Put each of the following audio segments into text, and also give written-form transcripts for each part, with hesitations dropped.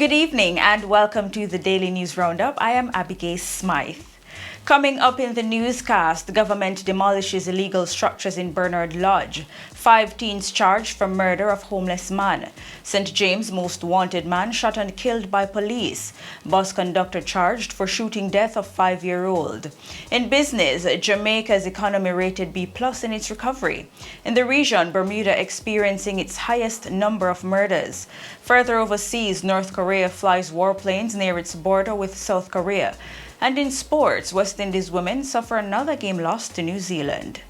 Good evening and welcome to the Daily News Roundup. I am Abigail Smythe. Coming up in the newscast, the government demolishes illegal structures in Bernard Lodge. 5 teens charged for murder of homeless man. St. James' most wanted man shot and killed by police. Bus conductor charged for shooting death of 5-year-old. In business, Jamaica's economy rated B+ in its recovery. In the region, Bermuda experiencing its highest number of murders. Further overseas, North Korea flies warplanes near its border with South Korea. And in sports, West Indies women suffer another game loss to New Zealand.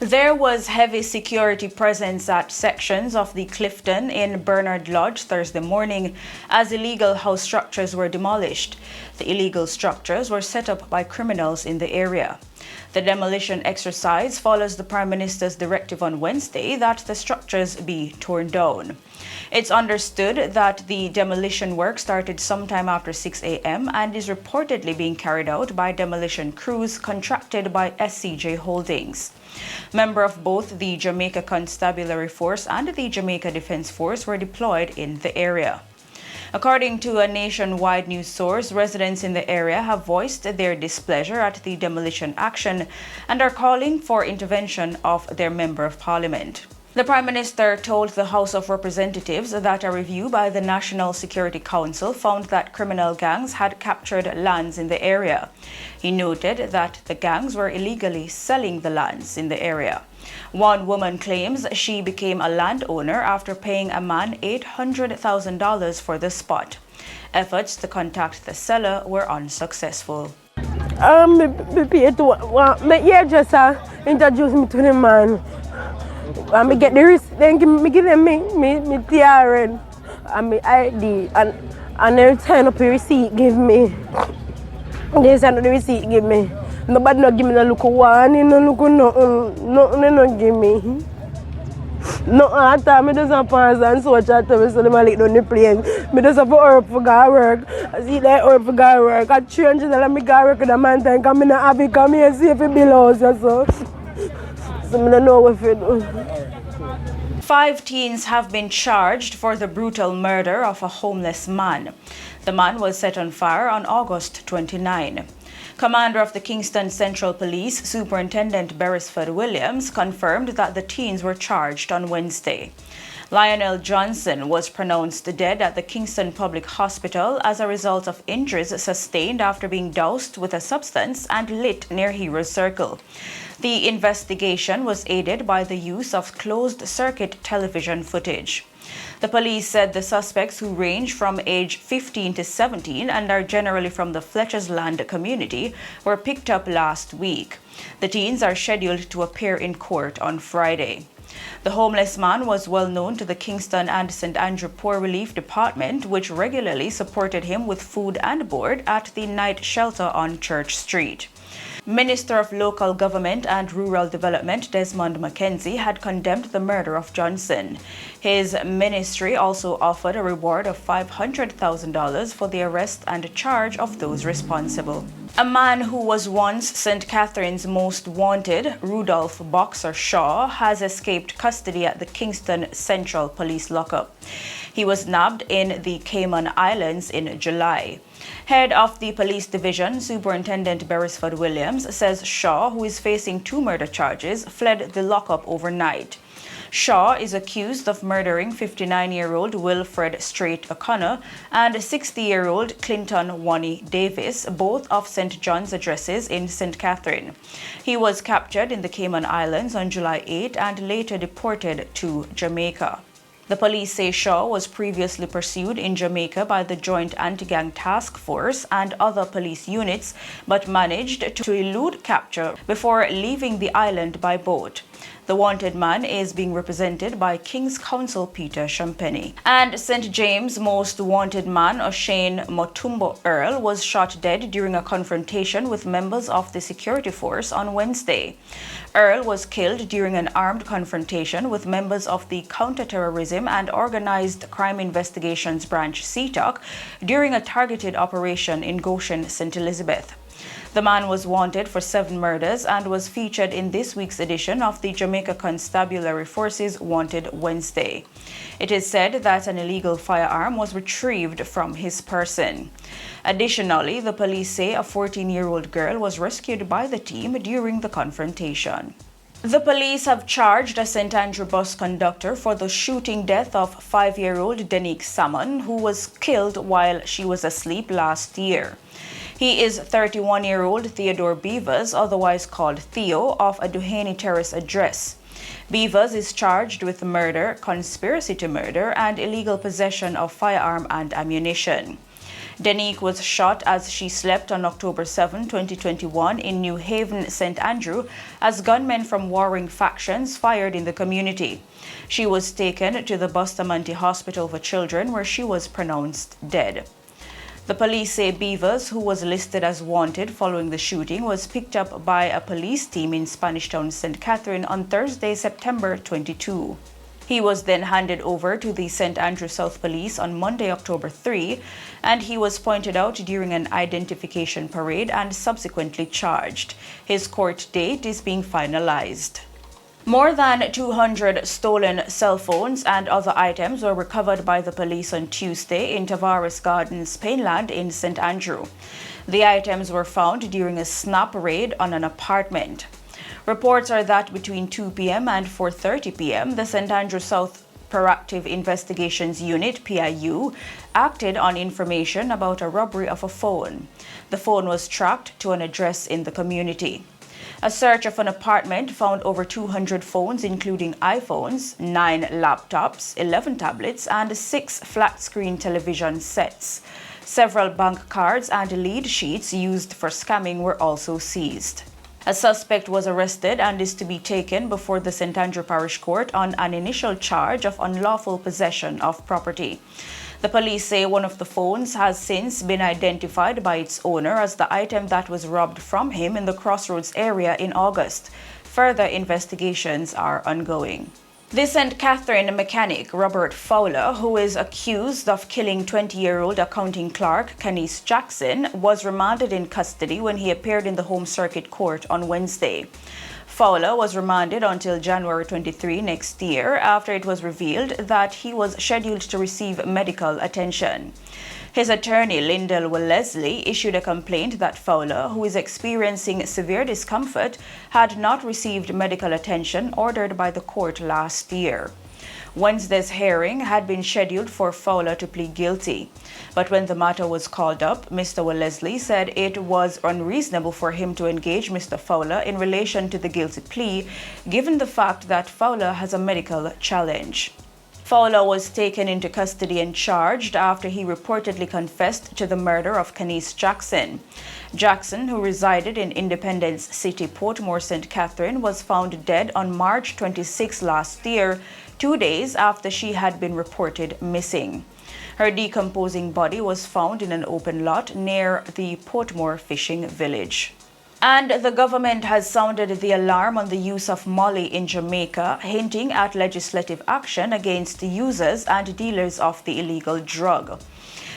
There was heavy security presence at sections of the Clifton in Bernard Lodge Thursday morning as illegal house structures were demolished. The illegal structures were set up by criminals in the area. The demolition exercise follows the Prime Minister's directive on Wednesday that the structures be torn down. It's understood that the demolition work started sometime after 6 a.m. and is reportedly being carried out by demolition crews contracted by SCJ Holdings. Members of both the Jamaica Constabulary Force and the Jamaica Defense Force were deployed in the area. According to a nationwide news source, residents in the area have voiced their displeasure at the demolition action and are calling for intervention of their Member of Parliament. The Prime Minister told the House of Representatives that a review by the National Security Council found that criminal gangs had captured lands in the area. He noted that the gangs were illegally selling the lands in the area. One woman claims she became a landowner after paying a man $800,000 for the spot. Efforts to contact the seller were unsuccessful. Me pay to my hairdresser introduced me to the man. And me get the receipt, then give them me TRN and me ID and they turn up the receipt give me. They send the receipt give me. Nobody no give me no look one, no look nothing, they no give me. No, at time me just pass and so chat to me so they like down the plane. Me just have to hurry for go work. I see that hurry for go work. I change it and me go work with a man time because me not have it come here see if it belongs so. So I don't know what to do. 5 teens have been charged for the brutal murder of a homeless man. The man was set on fire on August 29. Commander of the Kingston Central Police, Superintendent Beresford Williams, confirmed that the teens were charged on Wednesday. Lionel Johnson was pronounced dead at the Kingston Public Hospital as a result of injuries sustained after being doused with a substance and lit near Heroes Circle. The investigation was aided by the use of closed-circuit television footage. The police said the suspects, who range from age 15 to 17 and are generally from the Fletcher's Land community, were picked up last week. The teens are scheduled to appear in court on Friday. The homeless man was well known to the Kingston and St. Andrew Poor Relief Department, which regularly supported him with food and board at the night shelter on Church Street. Minister of Local Government and Rural Development Desmond Mackenzie had condemned the murder of Johnson. His ministry also offered a reward of $500,000 for the arrest and charge of those responsible. A man who was once St. Catherine's most wanted, Rudolph Boxer Shaw, has escaped custody at the Kingston Central Police lockup. He was nabbed in the Cayman Islands in July. Head of the police division, Superintendent Beresford Williams, says Shaw, who is facing 2 murder charges, fled the lockup overnight. Shaw is accused of murdering 59-year-old Wilfred Strait O'Connor and 60-year-old Clinton Wani Davis, both of St. John's addresses in St. Catherine. He was captured in the Cayman Islands on July 8 and later deported to Jamaica. The police say Shaw was previously pursued in Jamaica by the Joint Anti-Gang Task Force and other police units, but managed to elude capture before leaving the island by boat. The wanted man is being represented by King's Counsel Peter Champagny. And St. James' most wanted man, O'Shane Motumbo Earl, was shot dead during a confrontation with members of the security force on Wednesday. Earl was killed during an armed confrontation with members of the Counterterrorism and Organized Crime Investigations Branch (CTOC) during a targeted operation in Goshen, St. Elizabeth. The man was wanted for 7 murders and was featured in this week's edition of the Jamaica Constabulary Force's Wanted Wednesday. It is said that an illegal firearm was retrieved from his person. Additionally, the police say a 14-year-old girl was rescued by the team during the confrontation. The police have charged a St. Andrew bus conductor for the shooting death of 5-year-old Denique Salmon, who was killed while she was asleep last year. He is 31-year-old Theodore Beavers, otherwise called Theo, of a Duhaney Terrace address. Beavers is charged with murder, conspiracy to murder, and illegal possession of firearm and ammunition. Denique was shot as she slept on October 7, 2021 in New Haven, St. Andrew, as gunmen from warring factions fired in the community. She was taken to the Bustamante Hospital for Children, where she was pronounced dead. The police say Beavers, who was listed as wanted following the shooting, was picked up by a police team in Spanish Town, St. Catherine on Thursday, September 22. He was then handed over to the St. Andrew South Police on Monday, October 3, and he was pointed out during an identification parade and subsequently charged. His court date is being finalized. More than 200 stolen cell phones and other items were recovered by the police on Tuesday in Tavares Gardens, Painland in St. Andrew. The items were found during a snap raid on an apartment. Reports are that between 2 p.m. and 4:30 p.m., the St. Andrew South Proactive Investigations Unit, PIU, acted on information about a robbery of a phone. The phone was tracked to an address in the community. A search of an apartment found over 200 phones, including iPhones, 9 laptops, 11 tablets, and 6 flat-screen television sets. Several bank cards and lead sheets used for scamming were also seized. A suspect was arrested and is to be taken before the St. Andrew Parish Court on an initial charge of unlawful possession of property. The police say one of the phones has since been identified by its owner as the item that was robbed from him in the Crossroads area in August. Further investigations are ongoing. The St. Catherine mechanic, Robert Fowler, who is accused of killing 20-year-old accounting clerk Canice Jackson, was remanded in custody when he appeared in the Home Circuit Court on Wednesday. Fowler was remanded until January 23 next year after it was revealed that he was scheduled to receive medical attention. His attorney, Lyndall Wellesley, issued a complaint that Fowler, who is experiencing severe discomfort, had not received medical attention ordered by the court last year. Wednesday's hearing had been scheduled for Fowler to plead guilty. But when the matter was called up, Mr. Wellesley said it was unreasonable for him to engage Mr. Fowler in relation to the guilty plea, given the fact that Fowler has a medical challenge. Fowler was taken into custody and charged after he reportedly confessed to the murder of Canice Jackson. Jackson, who resided in Independence City, Portmore, St. Catherine, was found dead on March 26 last year, 2 days after she had been reported missing. Her decomposing body was found in an open lot near the Portmore fishing village. And the government has sounded the alarm on the use of Molly in Jamaica, hinting at legislative action against users and dealers of the illegal drug.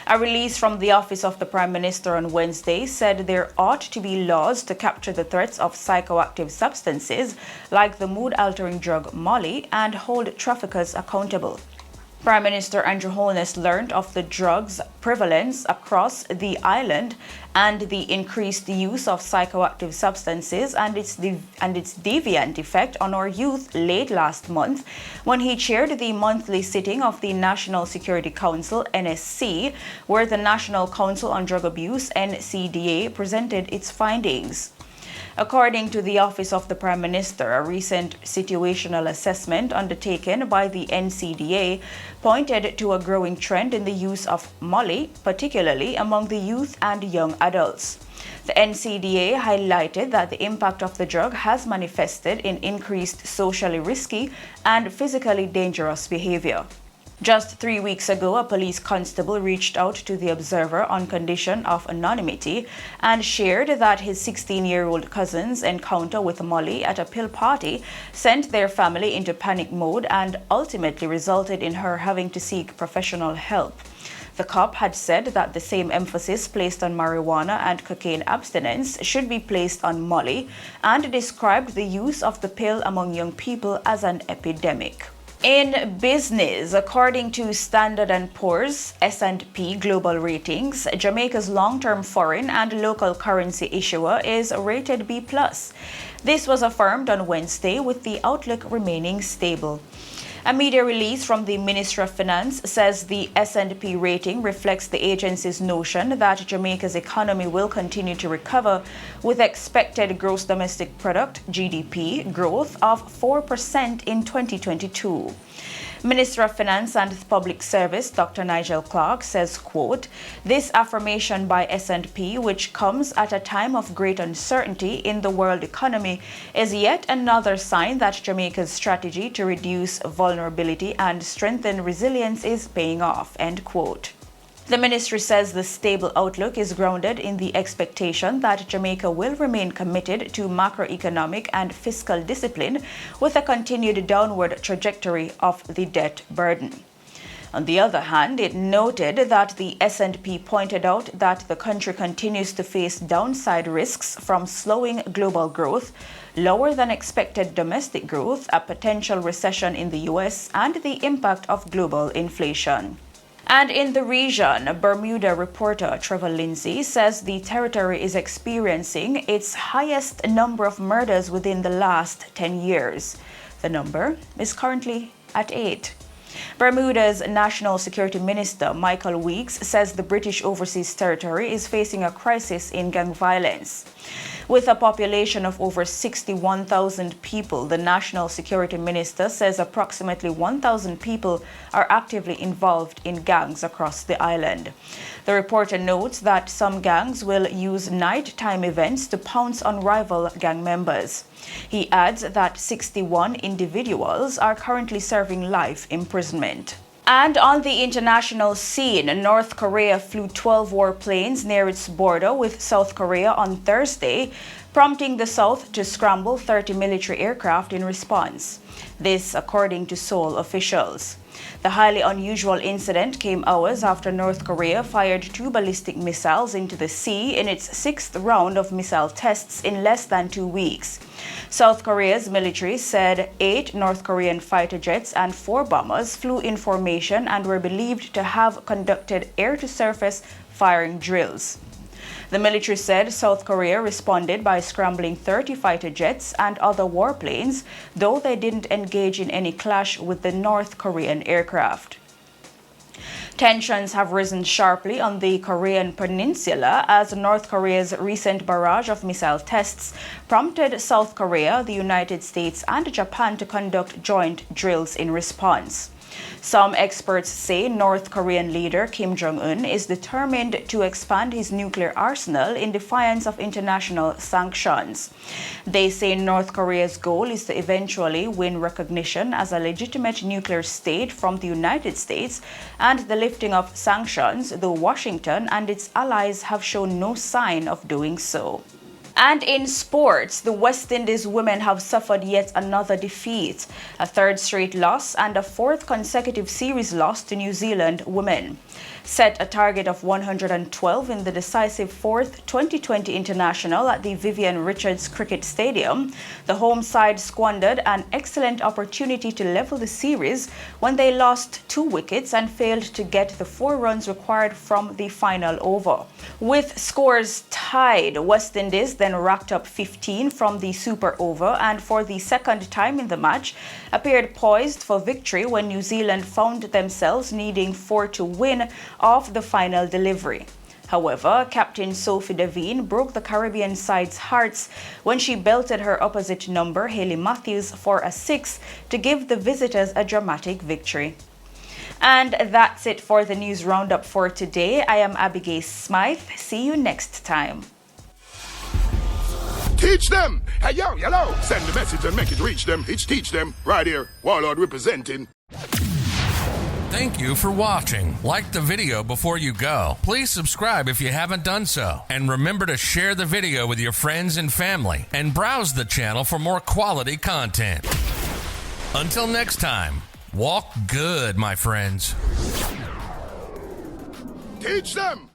A release from the Office of the Prime Minister on Wednesday said there ought to be laws to capture the threats of psychoactive substances like the mood-altering drug Molly and hold traffickers accountable. Prime Minister Andrew Holness learned of the drug's prevalence across the island and the increased use of psychoactive substances and its deviant effect on our youth late last month when he chaired the monthly sitting of the National Security Council, NSC, where the National Council on Drug Abuse, NCDA, presented its findings. According to the Office of the Prime Minister, a recent situational assessment undertaken by the NCDA pointed to a growing trend in the use of Molly, particularly among the youth and young adults. The NCDA highlighted that the impact of the drug has manifested in increased socially risky and physically dangerous behavior. Just 3 weeks ago, a police constable reached out to the Observer on condition of anonymity and shared that his 16-year-old cousin's encounter with Molly at a pill party sent their family into panic mode and ultimately resulted in her having to seek professional help. The cop had said that the same emphasis placed on marijuana and cocaine abstinence should be placed on Molly and described the use of the pill among young people as an epidemic. In business, according to Standard & Poor's S&P Global Ratings, Jamaica's long-term foreign and local currency issuer is rated B+. This was affirmed on Wednesday, with the outlook remaining stable. A media release from the Ministry of Finance says the S&P rating reflects the agency's notion that Jamaica's economy will continue to recover, with expected gross domestic product (GDP) growth of 4% in 2022. Minister of Finance and Public Service Dr. Nigel Clark says, quote, "This affirmation by S&P, which comes at a time of great uncertainty in the world economy, is yet another sign that Jamaica's strategy to reduce vulnerability and strengthen resilience is paying off," end quote. The ministry says the stable outlook is grounded in the expectation that Jamaica will remain committed to macroeconomic and fiscal discipline, with a continued downward trajectory of the debt burden. On the other hand, it noted that the S&P pointed out that the country continues to face downside risks from slowing global growth, lower than expected domestic growth, a potential recession in the US, and the impact of global inflation. And in the region, Bermuda reporter Trevor Lindsay says the territory is experiencing its highest number of murders within the last 10 years. The number is currently at 8. Bermuda's National Security Minister Michael Weeks says the British Overseas Territory is facing a crisis in gang violence. With a population of over 61,000 people, the National Security Minister says approximately 1,000 people are actively involved in gangs across the island. The reporter notes that some gangs will use nighttime events to pounce on rival gang members. He adds that 61 individuals are currently serving life imprisonment. And on the international scene, North Korea flew 12 warplanes near its border with South Korea on Thursday, prompting the South to scramble 30 military aircraft in response. This, according to Seoul officials. The highly unusual incident came hours after North Korea fired 2 ballistic missiles into the sea in its 6th round of missile tests in less than 2 weeks. South Korea's military said 8 North Korean fighter jets and 4 bombers flew in formation and were believed to have conducted air-to-surface firing drills. The military said South Korea responded by scrambling 30 fighter jets and other warplanes, though they didn't engage in any clash with the North Korean aircraft. Tensions have risen sharply on the Korean peninsula as North Korea's recent barrage of missile tests prompted South Korea, the United States, and Japan to conduct joint drills in response. Some experts say North Korean leader Kim Jong-un is determined to expand his nuclear arsenal in defiance of international sanctions. They say North Korea's goal is to eventually win recognition as a legitimate nuclear state from the United States and the lifting of sanctions, though Washington and its allies have shown no sign of doing so. And in sports, the West Indies women have suffered yet another defeat, a 3rd straight loss and a 4th consecutive series loss to New Zealand women. Set a target of 112 in the decisive 4th 2020 International at the Vivian Richards Cricket Stadium, the home side squandered an excellent opportunity to level the series when they lost 2 wickets and failed to get the 4 runs required from the final over. With scores tied, West Indies then racked up 15 from the super over and for the second time in the match appeared poised for victory when New Zealand found themselves needing 4 to win off the final delivery. However, Captain Sophie Devine broke the Caribbean side's hearts when she belted her opposite number, Hayley Matthews, for a 6 to give the visitors a dramatic victory. And that's it for the news roundup for today. I am Abigail Smythe. See you next time. Teach them! Hey, yo, hello! Send the message and make it reach them. It's teach them. Right here. Warlord representing. Thank you for watching. Like the video before you go. Please subscribe if you haven't done so. And remember to share the video with your friends and family. And browse the channel for more quality content. Until next time, walk good, my friends. Teach them!